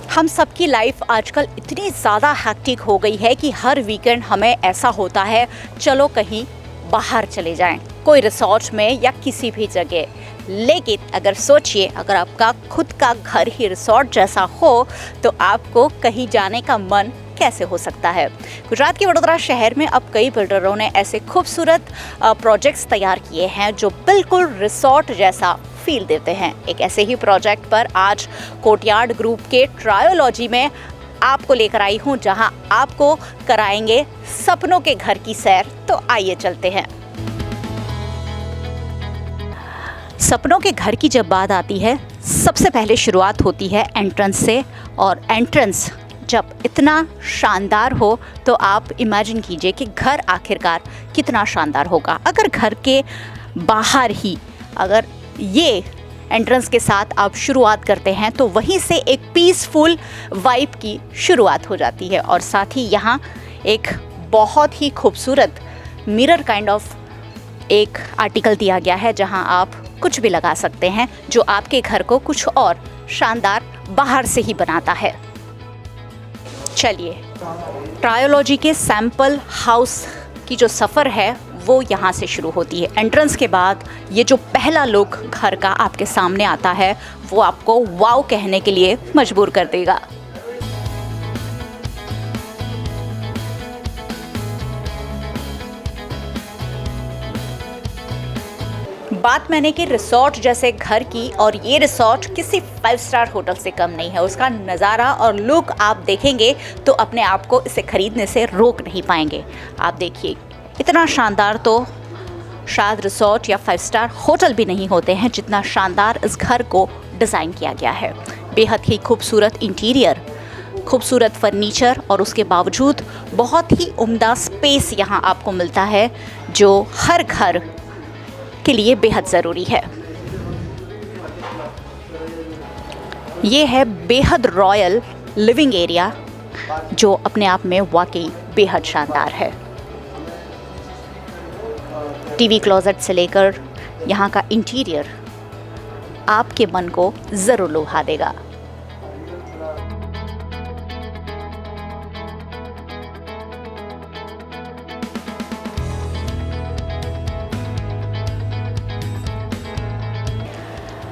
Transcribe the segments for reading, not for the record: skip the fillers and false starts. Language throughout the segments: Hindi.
हम सबकी लाइफ आजकल इतनी ज़्यादा हैक्टिक हो गई है कि हर वीकेंड हमें ऐसा होता है चलो कहीं बाहर चले जाएं, कोई रिसोर्ट में या किसी भी जगह। लेकिन अगर सोचिए, अगर आपका खुद का घर ही रिसोर्ट जैसा हो तो आपको कहीं जाने का मन कैसे हो सकता है। गुजरात के वडोदरा शहर में अब कई बिल्डरों ने ऐसे खूबसूरत प्रोजेक्ट्स तैयार किए हैं जो बिल्कुल रिसोर्ट जैसा फील देते हैं। एक ऐसे ही प्रोजेक्ट पर आज कोर्टयार्ड ग्रुप के ट्रायोलॉजी में आपको लेकर आई हूं, जहां आपको कराएंगे सपनों के घर की सैर। तो आइए चलते हैं। सपनों के घर की जब बात आती है, सबसे पहले शुरुआत होती है एंट्रेंस से, और एंट्रेंस जब इतना शानदार हो तो आप इमेजिन कीजिए कि घर आखिरकार कितना शानदार होगा। अगर घर के बाहर ही अगर ये एंट्रेंस के साथ आप शुरुआत करते हैं तो वहीं से एक पीसफुल वाइब की शुरुआत हो जाती है। और साथ ही यहाँ एक बहुत ही खूबसूरत मिरर काइंड ऑफ एक आर्टिकल दिया गया है, जहाँ आप कुछ भी लगा सकते हैं जो आपके घर को कुछ और शानदार बाहर से ही बनाता है। चलिए, ट्रायोलॉजी के सैंपल हाउस की जो सफ़र है वो यहाँ से शुरू होती है। एंट्रेंस के बाद ये जो पहला लुक घर का आपके सामने आता है वो आपको वाव कहने के लिए मजबूर कर देगा। बात मैंने कि रिसोर्ट जैसे घर की, और ये रिसोर्ट किसी 5 स्टार होटल से कम नहीं है। उसका नज़ारा और लुक आप देखेंगे तो अपने आप को इसे खरीदने से रोक नहीं पाएंगे। आप देखिए, इतना शानदार तो शायद रिसोर्ट या 5 स्टार होटल भी नहीं होते हैं जितना शानदार इस घर को डिज़ाइन किया गया है। बेहद ही खूबसूरत इंटीरियर, खूबसूरत फर्नीचर, और उसके बावजूद बहुत ही उम्दा स्पेस यहाँ आपको मिलता है जो हर घर के लिए बेहद ज़रूरी है। ये है बेहद रॉयल लिविंग एरिया जो अपने आप में वाकई बेहद शानदार है। टीवी क्लोजेट से लेकर यहाँ का इंटीरियर आपके मन को ज़रूर लुभा देगा।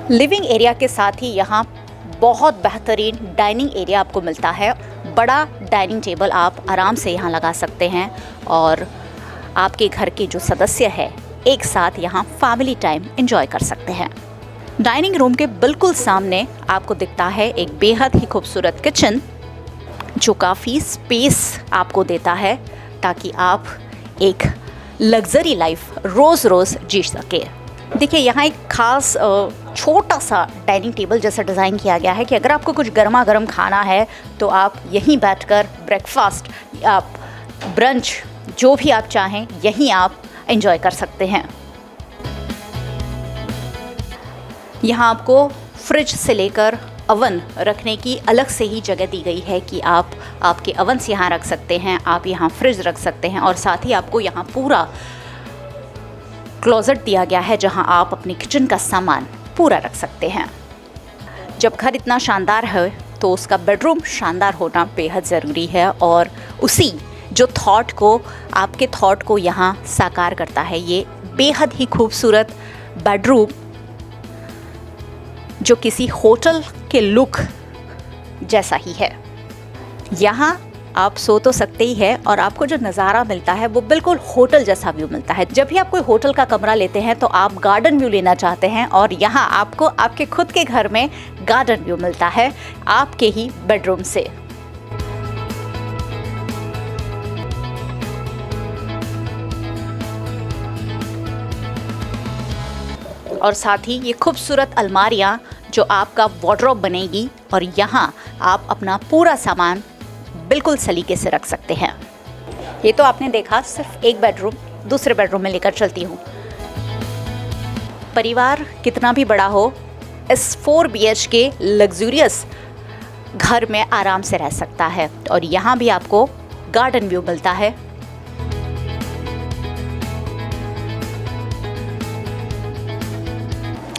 लिविंग एरिया के साथ ही यहाँ बहुत बेहतरीन डाइनिंग एरिया आपको मिलता है। बड़ा डाइनिंग टेबल आप आराम से यहाँ लगा सकते हैं और आपके घर के जो सदस्य हैं एक साथ यहाँ फैमिली टाइम एंजॉय कर सकते हैं। डाइनिंग रूम के बिल्कुल सामने आपको दिखता है एक बेहद ही खूबसूरत किचन जो काफ़ी स्पेस आपको देता है ताकि आप एक लग्जरी लाइफ रोज़ रोज़ जी सके। देखिए, यहाँ एक ख़ास छोटा सा डाइनिंग टेबल जैसा डिज़ाइन किया गया है कि अगर आपको कुछ गर्मा गर्म खाना है तो आप यहीं बैठकर ब्रेकफास्ट या ब्रंच जो भी आप चाहें यहीं आप एंजॉय कर सकते हैं। यहाँ आपको फ्रिज से लेकर अवन रखने की अलग से ही जगह दी गई है कि आप आपके अवन्स यहाँ रख सकते हैं, आप यहाँ फ्रिज रख सकते हैं, और साथ ही आपको यहाँ पूरा क्लोजेट दिया गया है जहाँ आप अपने किचन का सामान पूरा रख सकते हैं। जब घर इतना शानदार है तो उसका बेडरूम शानदार होना बेहद ज़रूरी है, और उसी जो थॉट को, आपके थॉट को यहाँ साकार करता है ये बेहद ही खूबसूरत बेडरूम जो किसी होटल के लुक जैसा ही है। यहाँ आप सो तो सकते ही है, और आपको जो नज़ारा मिलता है वो बिल्कुल होटल जैसा व्यू मिलता है। जब भी आप कोई होटल का कमरा लेते हैं तो आप गार्डन व्यू लेना चाहते हैं, और यहाँ आपको आपके खुद के घर में गार्डन व्यू मिलता है आपके ही बेडरूम से। और साथ ही ये खूबसूरत अलमारियाँ जो आपका वार्डरोब बनेगी, और यहाँ आप अपना पूरा सामान बिल्कुल सलीके से रख सकते हैं। ये तो आपने देखा सिर्फ एक बेडरूम। दूसरे बेडरूम में लेकर चलती हूँ। परिवार कितना भी बड़ा हो, इस 4 BHK लग्जूरियस घर में आराम से रह सकता है, और यहाँ भी आपको गार्डन व्यू मिलता है।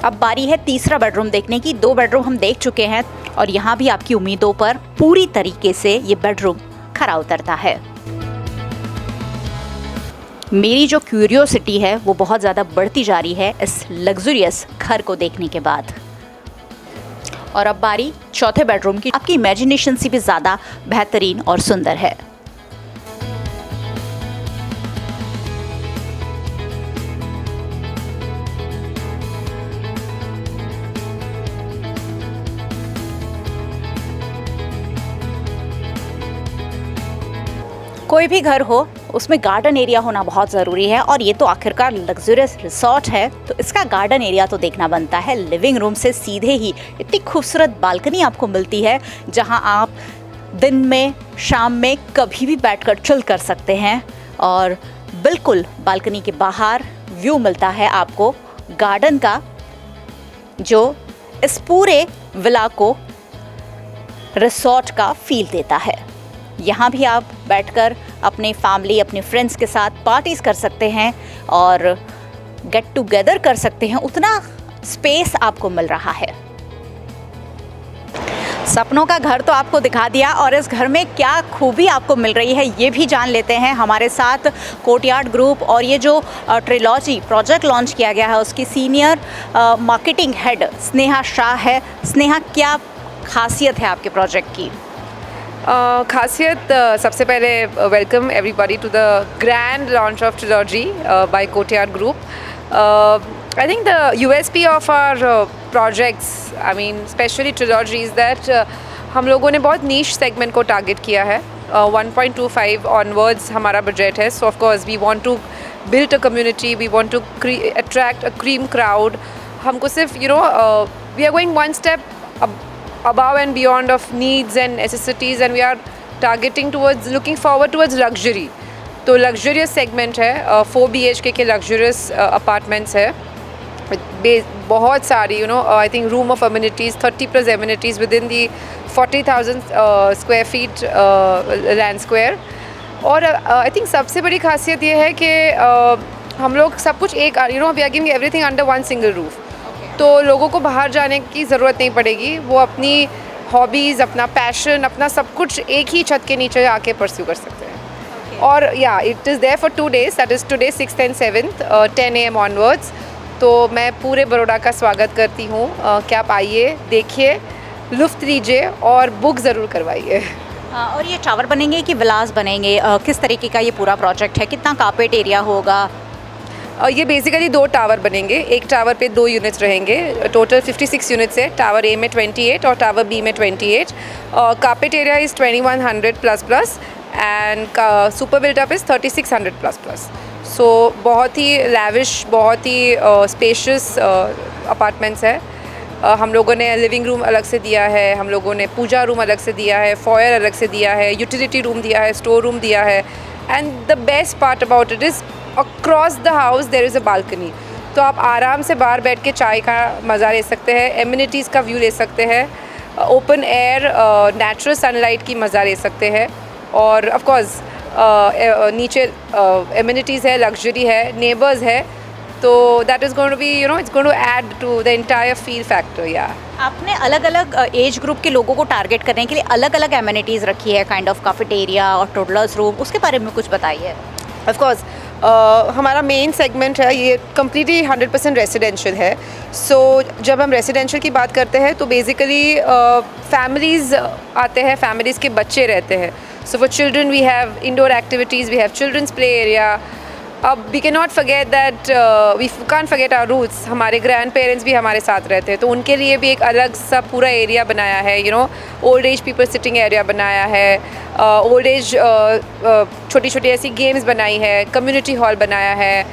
अब बारी है तीसरा बेडरूम देखने की। 2 बेडरूम हम देख चुके हैं, और यहाँ भी आपकी उम्मीदों पर पूरी तरीके से ये बेडरूम खरा उतरता है। मेरी जो क्यूरियोसिटी है वो बहुत ज़्यादा बढ़ती जा रही है इस लग्जरियस घर को देखने के बाद। और अब बारी चौथे बेडरूम की। आपकी इमेजिनेशन से भी ज़्यादा बेहतरीन और सुंदर है। कोई भी घर हो उसमें गार्डन एरिया होना बहुत ज़रूरी है, और ये तो आखिरकार लग्जरियस रिसॉर्ट है तो इसका गार्डन एरिया तो देखना बनता है। लिविंग रूम से सीधे ही इतनी खूबसूरत बालकनी आपको मिलती है जहां आप दिन में शाम में कभी भी बैठकर चिल कर सकते हैं। और बिल्कुल बालकनी के बाहर व्यू मिलता है आपको गार्डन का, जो इस पूरे विला को रिसॉर्ट का फील देता है। यहाँ भी आप बैठकर अपने फैमिली, अपने फ्रेंड्स के साथ पार्टीज कर सकते हैं और गेट टुगेदर कर सकते हैं, उतना स्पेस आपको मिल रहा है। सपनों का घर तो आपको दिखा दिया, और इस घर में क्या खूबी आपको मिल रही है ये भी जान लेते हैं। हमारे साथ कोर्टयार्ड ग्रुप और ये जो ट्रिलॉजी प्रोजेक्ट लॉन्च किया गया है उसकी senior marketing head Sneha Shah है। स्नेहा, क्या खासियत है आपके प्रोजेक्ट की? खासियत सबसे पहले welcome everybody to the grand launch of Trilogy by Courtyard group. I think the USP of our projects, I mean especially trilogy, is that हम लोगों ने बहुत niche segment को target किया है। 1.25 onwards हमारा budget है, so of course we want to build a community, we want to attract a cream crowd। हमको सिर्फ we are going one step above and beyond of needs and necessities, and we are targeting towards, looking forward towards luxury। तो luxurious segment है, 4 BHK के luxurious apartments है, बहुत सारी I think room of amenities, 30+ amenities within the 40,000 square feet land square। और I think सबसे बड़ी खासियत ये है कि हम लोग सब कुछ एक we are giving everything under one single roof। तो लोगों को बाहर जाने की ज़रूरत नहीं पड़ेगी, वो अपनी हॉबीज़, अपना पैशन, अपना सब कुछ एक ही छत के नीचे आके परस्यू कर सकते हैं। और या it is there for 2 days, that is today 6th and 7th 10 AM onwards. तो मैं पूरे बड़ौदा का स्वागत करती हूँ कि आप आइए, देखिए, लुत्फ़ लीजिए और बुक ज़रूर करवाइए। और ये टावर बनेंगे कि विलास बनेंगे, किस तरीके का ये पूरा प्रोजेक्ट है, कितना कारपेट एरिया होगा? ये बेसिकली 2 टावर बनेंगे, एक टावर पे 2 यूनिट्स रहेंगे, टोटल 56 यूनिट्स है। टावर ए में 28 और टावर बी में 28। Carpet area is 2100++ and super built up is 3600++। सो बहुत ही लैविश, बहुत ही स्पेशियस अपार्टमेंट्स है। हम लोगों ने लिविंग रूम अलग से दिया है, हम लोगों ने पूजा रूम अलग से दिया है, फॉयर अलग से दिया है, यूटिलिटी रूम दिया है, स्टोर रूम दिया है। And the best part about it is across the house there is a balcony. तो आप आराम से बाहर बैठ के चाय का मज़ा ले सकते हैं, एमिनिटीज़ का व्यू ले सकते हैं, ओपन एयर नेचुरल सनलाइट की मज़ा ले सकते हैं। और ऑफ कोर्स नीचे एमिनिटीज़ है, लग्जरी है, नेबर्स है, तो that is going to be it's going to add to the entire feel factor. या आपने अलग अलग एज ग्रुप के लोगों को टारगेट करने के लिए अलग अलग एमिनिटीज़ रखी है, काइंड ऑफ कैफेटेरिया और टोडलर्स रूम, उसके बारे में कुछ बताइए। ऑफ कोर्स हमारा मेन सेगमेंट है, ये कम्प्लीटली 100% रेसिडेंशियल है। सो जब हम रेसिडेंशियल की बात करते हैं तो बेसिकली फैमिलीज़ आते हैं, फैमिलीज़ के बच्चे रहते हैं। So for children we have indoor activities, we have children's play area. अब we can not forget that, we can't forget our roots. हमारे ग्रैंड पेरेंट्स भी हमारे साथ रहते हैं, तो उनके लिए भी एक अलग सा पूरा एरिया बनाया है। Old age people sitting area बनाया है, ओल्ड एज छोटी छोटी ऐसी गेम्स बनाई है, कम्युनिटी हॉल बनाया है,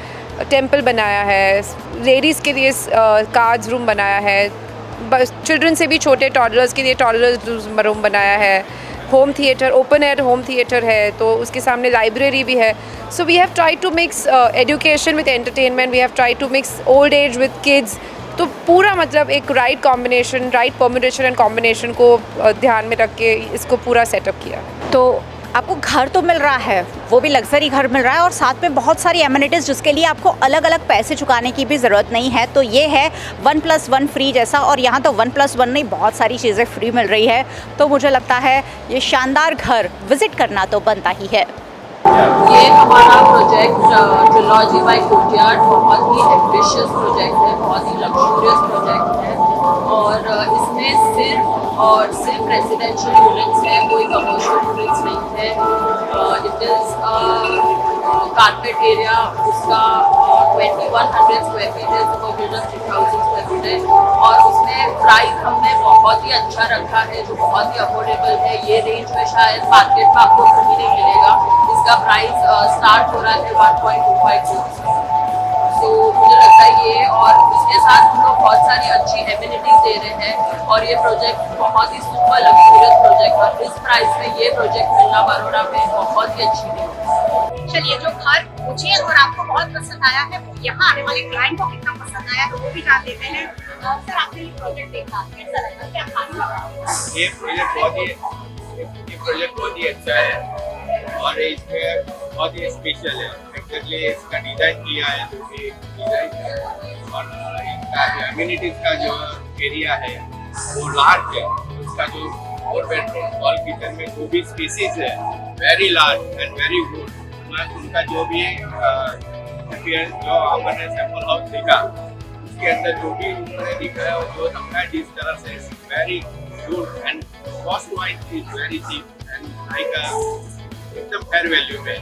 टेम्पल बनाया है, लेडीज़ के लिए कार्ड्स रूम बनाया है, चिल्ड्रन से भी छोटे टॉडलर्स के लिए टॉडलर्स रूम बनाया है, home theatre, open air home theatre है, तो उसके सामने लाइब्रेरी भी है। So we have try to mix education with entertainment, we have try to mix old age with kids. तो पूरा मतलब एक right combination, right permutation and combination को ध्यान में रख के इसको पूरा सेटअप किया। तो आपको घर तो मिल रहा है, वो भी लग्जरी घर मिल रहा है, और साथ में बहुत सारी एमिनिटीज़ जिसके लिए आपको अलग अलग पैसे चुकाने की भी ज़रूरत नहीं है। तो ये है 1+1 फ्री जैसा, और यहाँ तो 1+1 नहीं, बहुत सारी चीज़ें फ्री मिल रही है। तो मुझे लगता है ये शानदार घर विज़िट करना तो बनता ही है। ये हमारा प्रोजेक्ट ट्रिलॉजी बाय कोटियार्ड बहुत ही एम्बिशियस प्रोजेक्ट है, बहुत ही लग्जूरियस प्रोजेक्ट है, और इसमें सिर्फ रेजिडेंशियल यूनिट्स है, कोई कमर्शियल यूनिट्स नहीं है। इट इज़ कारपेट एरिया उसका 2100 स्क्वायर फीट है, 3000 स्क्वायर फीट है, और उसमें प्राइस हमने बहुत ही अच्छा रखा है जो बहुत ही अफोर्डेबल है। ये रेंज में शायद मार्केट में आपको कहीं नहीं मिलेगा। इसका प्राइस स्टार्ट हो रहा है 1.25 crore। तो मुझे लगता है ये, और इसके साथ हम लोग बहुत सारी अच्छी एमिनिटीज दे रहे हैं, और ये प्रोजेक्ट बहुत ही सुपर लग्जूरियस प्रोजेक्ट है। इस प्राइस में ये प्रोजेक्ट मिलना बड़ौदा में बहुत ही अच्छी है। चलिए, जो घर मुझे और आपको बहुत पसंद आया है, वो यहाँ आने वाले क्लाइंट को कितना पसंद आया है, वो भी जान लेते हैं। सर, आपने ये प्रोजेक्ट देखा, कैसा लगा, क्या खास लगा? ये प्रोजेक्ट बहुत ही अच्छा है, और इसमें बहुत ही स्पेशल है। एक्चुअली इसका डिजाइन किया है जो कि डिजाइन है, और इसका जो एमिनिटीज का जो एरिया है वो लार्ज है। उसका जो 4 बेडरूम हॉल किचन में जो भी स्पेसेस है very large and very good. उनका जो भी जो हमने सैंपल हाउस देखा, उसके अंदर जो भी उन्होंने दिखा है और जो रखा है जिस तरह से, very good and cost wise is very cheap and like एकदम फेयर वैल्यू में।